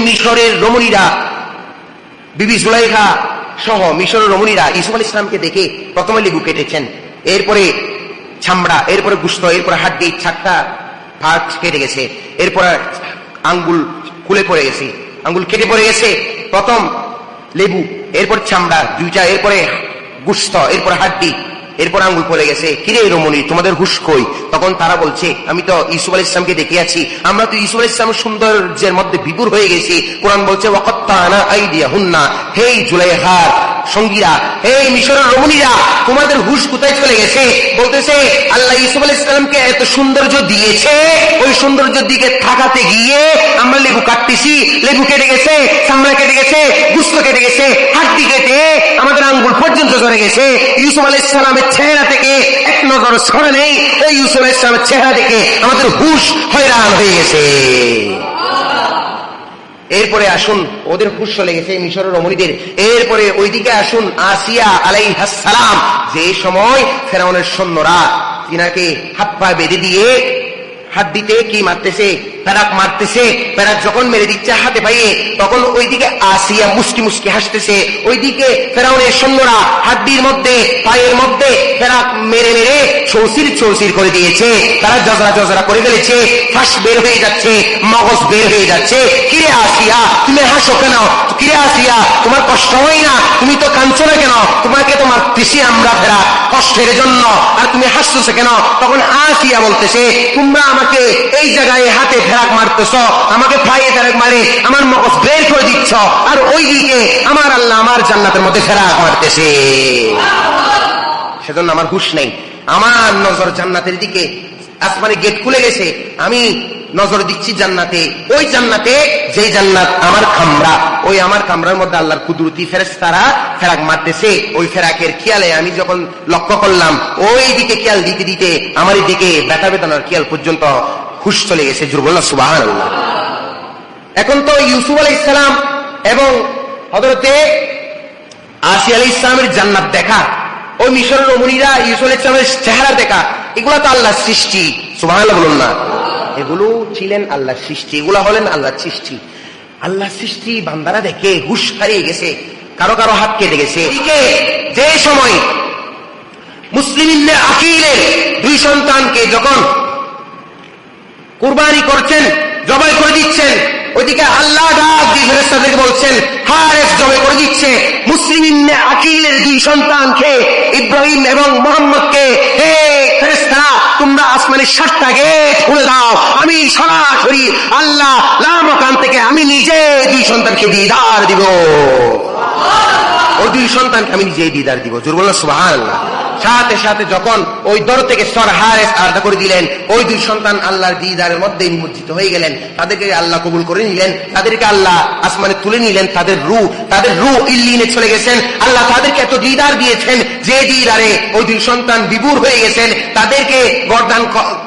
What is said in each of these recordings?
মিশরের রমণীরা, বিবি জুলাইখা সহ মিশরের রমণীরা ইউসুফ আলাইহিস সালামকে দেখে প্রথমে লেবু কেটেছেন, এরপরে চামড়া, এরপরে গোশত, এরপরে হাড্ডি, 4টা ভাগ কেটে গেছে, এরপরে আঙ্গুল খুলে পড়ে গেছে, আঙ্গুল কেটে পড়ে গেছে। প্রথম লেবু, এরপর চামড়া 2টা, এরপরে গোশত, এরপরে হাড্ডি, এরপর আঙ্গুল পড়ে গেছে। কিরে রমণী, তোমাদের হুশ কই? তখন তারা বলছে, আমি তো ইউসুফ আলাইহিস সালামকে দেখে আছি, আমরা তো ইউসুফ আলাইহিস সালামের সৌন্দর্যের মধ্যে বিভোর হয়ে গেছি। কোরআন বলছে ওয়াকাত্তানা আইদিয়াহুন্না, হে জুলাইখার সঙ্গীরা, হে মিশরের রমণীরা, তোমাদের হুশ কোথায় চলে গেছে? বলতেছে আল্লাহ ইউসুফ আলাইহিস সালামকে এত সৌন্দর্য দিয়েছে, ওই সৌন্দর্যের দিকে তাকাতে গিয়ে আমরা লেবু কাটতেছি, লেবু কেটে গেছে, চামড়া কেটে গেছে, গোশত কেটে গেছে, হাড্ডি কেটে আমাদের আঙ্গুল পর্যন্ত চলে গেছে। ইউসুফ আলাইহিস সালামের চেহারা থেকে এক নজর সরে নেই, ওই ইউসুফ আলাইহিস সালামের চেহারা থেকে আমাদের হুশ হয়রান হয়ে গেছে। এরপরে আসুন, ওদের হুশ চলে গেছে মিশরের রমণীদের। এরপরে ওইদিকে আসুন আসিয়া আলাইহিস সালাম, যে সময় ফেরাউনের সৈন্যরা তিনাকে হাত পা বেঁধে দিয়ে হাড্ডিতে কি মারতেছে, প্যারাক মারতেছে, প্যারাক যখন মেরে দিচ্ছে হাতে পাইয়ে, তখন ওইদিকে আসিয়া মুস্কি মুস্কি হাসতেছে, ওইদিকে ফেরাউনের সৈন্যরা হাড্ডির মধ্যে, পায়ের মধ্যে প্যারাক মেরে মেরে চৌচির চৌচির করে দিয়েছে, তারা জজরা জজরা করে ফেলেছে, ফাঁস বের হয়ে যাচ্ছে, মগজ বের হয়ে যাচ্ছে। কিরে আসিয়া, তুমি হাসো কেন? কিরে আসিয়া, তোমার কষ্ট হয় না? তুমি তো কাঁদছো না কেন? তোমাকে তো মারতেছি আমরা ফেরা কষ্টের জন্য, আর তুমি হাসতেছো কেন? তখন আসিয়া বলতেছে, তোমরা আমাকে এই জায়গায় হাতে ফেরাক মারতেছ, আমাকে পায়ে ফেরাক মারে আমার মগজ বের করে দিচ্ছ, আর ওই দিকে আমার আল্লাহ আমার জান্নাতের মধ্যে ফেরাক মারতেছে, সেজন্য আমার হুশ নেই। আমার নজর জান্নাতের দিকে, আসমানে গেট খুলে গেছে, আমি নজর দিচ্ছি জান্নাতে, ওই জান্নাতে যে জান্নাত আমার কামরা, ওই আমার কামরার মধ্যে আল্লাহর কুদরতি ফেরেশতারা ফেরাক মারতেছে। ওই ফেরাকের খেয়ালে আমি যখন লক্ষ্য করলাম, ওই দিকে খেয়াল দিতে দিতে আমার দিকে ব্যথা বেদনার খেয়াল পর্যন্ত হুশ চলে গেছে। জোরে বলুন সুবহানাল্লাহ। এখন তো ইউসুফ আলাইহিস সালাম এবং হযরতে আসিয়া আলাইহিস সালামের জান্নাত দেখা, ওই মিশরের রমণীরা ইউসুফ আলাইহিস সালামের চেহারা দেখা, এগুলা তো আল্লাহর সৃষ্টি। সুবহানাল্লাহ বলুন না। এগুলো ছিলেন আল্লাহর সৃষ্টি, এগুলা হলেন আল্লাহর সৃষ্টি। আল্লাহর সৃষ্টি বান্দারা দেখে হুশ হারিয়ে গেছে, কারো কারো হাত কেটে গেছে। যে সময় মুসলিম ইবনে আকিলের 2 সন্তানকে যখন কুরবানি করছেন, জবাই করে দিচ্ছেন, ওইদিকে আল্লাহ ডাক দিয়ে ফেরেশতাদেরকে বলছেন, হারেস জবাই করে দিচ্ছে মুসলিম ইবনে আকিলের 2 সন্তানকে, ইব্রাহিম এবং মোহাম্মদকে, হে ফেরেশতারা, তোমরা আসমানের 7টা গেট খুলে দাও, আমি সরাসরি আল্লাহ লামাকান থেকে আমি নিজে 2 সন্তানকে দিদার দিব, ওই 2 সন্তানকে আমি নিজে দিদার দিব। জোরে বলুন সুবহানাল্লাহ। সাথে সাথে যখন ওই দর থেকে সর হারেস আলাদা করে দিলেন, ওই 2 সন্তান আল্লাহর দিদারের মধ্যে নিমজ্জিত হয়ে গেলেন, তাদেরকে আল্লাহ কবুল করে নিলেন, তাদেরকে আল্লাহ আসমানে তুলে নিলেন, তাদের রূহ ইল্লিনে চলে গেছেন। আল্লাহ তাদেরকে এত দিদার দিয়েছেন যে দিদারে ওই 2 সন্তান বিভোর হয়ে গেছেন, তাদেরকে গর্দান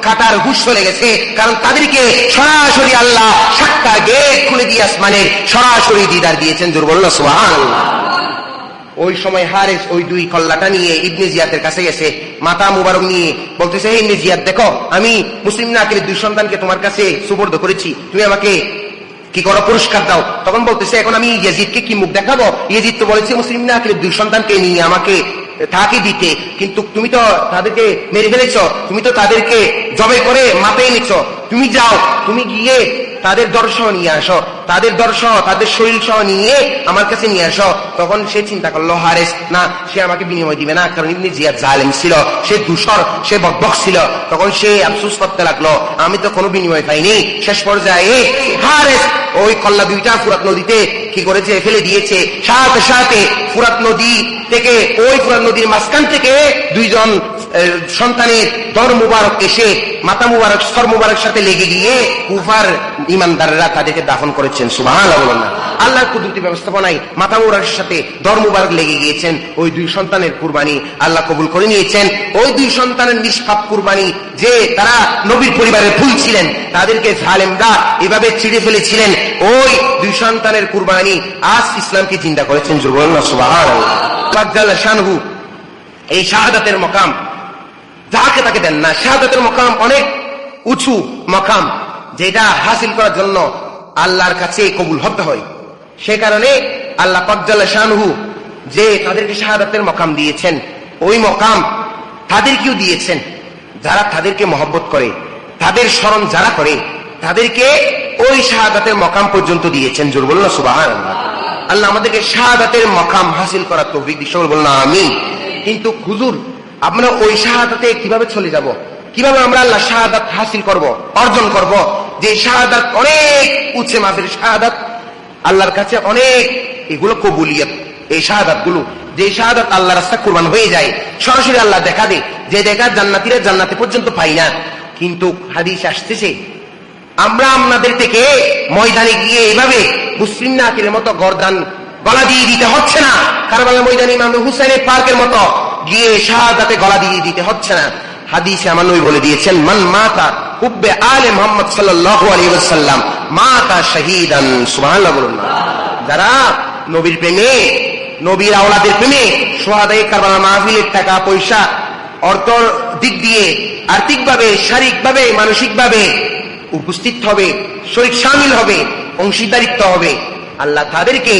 কাটার হুঁশ চলে গেছে, কারণ তাদেরকে সরাসরি আল্লাহ 7টা গেট খুলে দিয়ে আসমানের সরাসরি দিদার দিয়েছেন। জোরে বলুন সুবহানাল্লাহ। ওই সময় হারেস ওই 2 কল্লাটা নিয়ে ইবনে জিয়াদের কাছে গেছে, মাথা মুবারক নিয়ে বলতেছে, হে ইবনে জিয়াদ, দেখো আমি মুসলিম নাকিলের 2 সন্তানকে তোমার কাছে সুপর্দ করেছি, তুমি আমাকে কি করো, পুরস্কার দাও। তখন বলতেছে, এখন আমি ইয়াজিদকে কি মুখ দেখাবো? ইয়াজিদ তো বলেছে মুসলিম নাকিলের 2 সন্তানকে নিয়ে আমাকে তাকে দিতে, কিন্তু তুমি তো তাদেরকে মেরে ফেলেছ, তুমি তো তাদেরকে জবাই করে মাথায় নিচ্ছ, তুমি যাও, তুমি গিয়ে তাদের দর্শন নিয়ে আসো, তাদের দর্শন তাদের শরীর সহ নিয়ে আমার কাছে নিয়ে আসো। তখন সে চিন্তা করলো হারেস, না, সে আমাকে বিনিময় দিবে না, কারণ ইবনে জিয়াদ জালেম ছিল, সে দূষর, সে বকবক ছিল। তখন সে আফসোস করতে লাগলো, আমি তো কোনো বিনিময় পাইনি। শেষ পর্যায়ে হারেস ওই কল্লা 2টা ফুরাত নদীতে কি করেছে, ফেলে দিয়েছে। সাথে সাথে ফুরাত নদী থেকে, ওই ফুরাত নদীর মাঝখান থেকে 2 জন সন্তানের দর মুবারক এসে মাথা মুবারক সর মুবারক সাথে লেগে গিয়ে কুফার ইমানদাররা তাদেরকে দাফন করেছেন। সুবহানাল্লাহ বলুন না। আল্লাহর কুদরতি ব্যবস্থাপনায় মাথা মুবারকের সাথে দর মুবারক লেগে গিয়েছেন। ওই 2 সন্তানের কুরবানি আল্লাহ কবুল করে নিয়েছেন। ওই 2 সন্তানের নিষ্পাপ কুরবানি, যে তারা নবীর পরিবারের ফুল ছিলেন, তাদেরকে জালেমরা এভাবে ছিঁড়ে ফেলেছিলেন, ওই 2 সন্তানের কুরবানি আজ ইসলামকে জিন্দা করেছেন। সুবহানাল্লাহ। শানহু এই শাহাদাতের মকাম যাকে তাকে দেন না। শাহাদাতের মকাম অনেক উঁচু মকাম, যেটা হাসিল করার জন্য আল্লাহর কাছে কবুল হতে হয়। সে কারণে আল্লাহ পাক জাল্লা শানহু যে তাদেরকে শাহাদাতের মকাম দিয়েছেন, ওই মকাম তাদেরকেও দিয়েছেন যারা তাদেরকে মহব্বত করে, তাদের স্মরণ যারা করে, তাদেরকে ওই শাহাদাতের মকাম পর্যন্ত দিয়েছেন। জোর বলুন না সুবহানাল্লাহ। আল্লাহ আমাদেরকে শাহাদাতের মকাম হাসিল করার তৌফিক দিন, সকলে বলুন আমিন। কিন্তু হুজুর, আমরা ওই শাহাদাতে কিভাবে চলে যাব? কিভাবে আমরা আল্লাহ শাহাদাত হাসিল করব, অর্জন করব? যে শাহাদাত অনেক উচ্চ মাপের শাহাদাত, আল্লাহর কাছে অনেক, এগুলো কবুলিয়ত। এই শাহাদাত গুলো, যে শাহাদাত আল্লাহ রাস্তা কুরবান হয়ে যায়, সরাসরি আল্লাহ দেখা দেয়, যে দেখা জান্নাতীরা জান্নাতে পর্যন্ত পাই না। কিন্তু হাদিস আসতেছে, আমরা আপনাদের থেকে ময়দানে গিয়ে এইভাবে মুসলিম নাকিরের মতো গর্দান গলা দিয়ে দিতে হচ্ছে না, কারবালার ময়দানে ইমাম হুসাইনের পার্কের মতো গিয়ে শাহাদাতে গলা দিয়ে দিতে হচ্ছে না। হাদিসে আমার নবী বলে দিয়েছেন, মান মাতা হুব্বে আলে মুহাম্মদ সাল্লাল্লাহু আলাইহি ওয়াসাল্লাম মাতা শাহীদান। সুবহানাল্লাহ বলুন না। যারা নবীর প্রেমে, নবীর আওলাদের প্রেমে শুহাদায়ে কারবালার মাহফিলের টাকা পয়সা অর্থ দিক দিয়ে আর্থিকভাবে, শারীরিকভাবে, মানসিকভাবে উপস্থিত হবে, শরীক শামিল হবে, অংশীদারিত্ব হবে, আল্লাহ তাদেরকে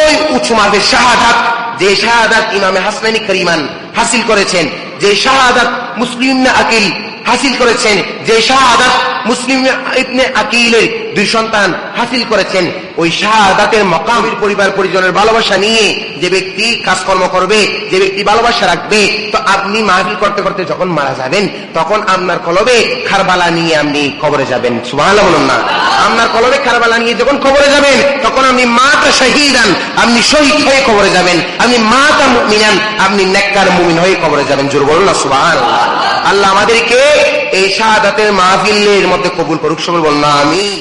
ওই উচ্চ মাপের শাহাদাত, যে শাহাদাত ইমামে হাসনানী করিমান হাসিল করেছেন, যে শাহাদাত মুসলিম ইবনে আকিল হাসিল করেছেন, যে শাহাদাত মুসলিম ইবনে আকিলের দুই সন্তান হাসিল করেছেন, ওই শাহাদাতের মকামের পরিবার পরিজনের ভালোবাসা নিয়ে যে ব্যক্তি কাজকর্ম করবে, যে ব্যক্তি ভালোবাসা রাখবে, তো আপনি মাহফিল করতে করতে যখন মারা যাবেন, তখন আপনার কলবে কারবালা নিয়ে আপনি কবরে যাবেন। সুবহানাল্লাহ বলুন না। আপনার কলবে কারবালা নিয়ে যখন কবরে যাবেন, তখন আপনি মাতা শাহীদান, আপনি শহীদ হয়ে কবরে যাবেন। আপনি মাতা মুমিনান, আপনি নেককার মুমিন হয়ে কবরে যাবেন। জোর বলুন না সুবহানাল্লাহ। আল্লাহ আমাদেরকে এই শাহাদাতের মাহফিলের মধ্যে কবুল করুক, সকলে বলুন না আমিন।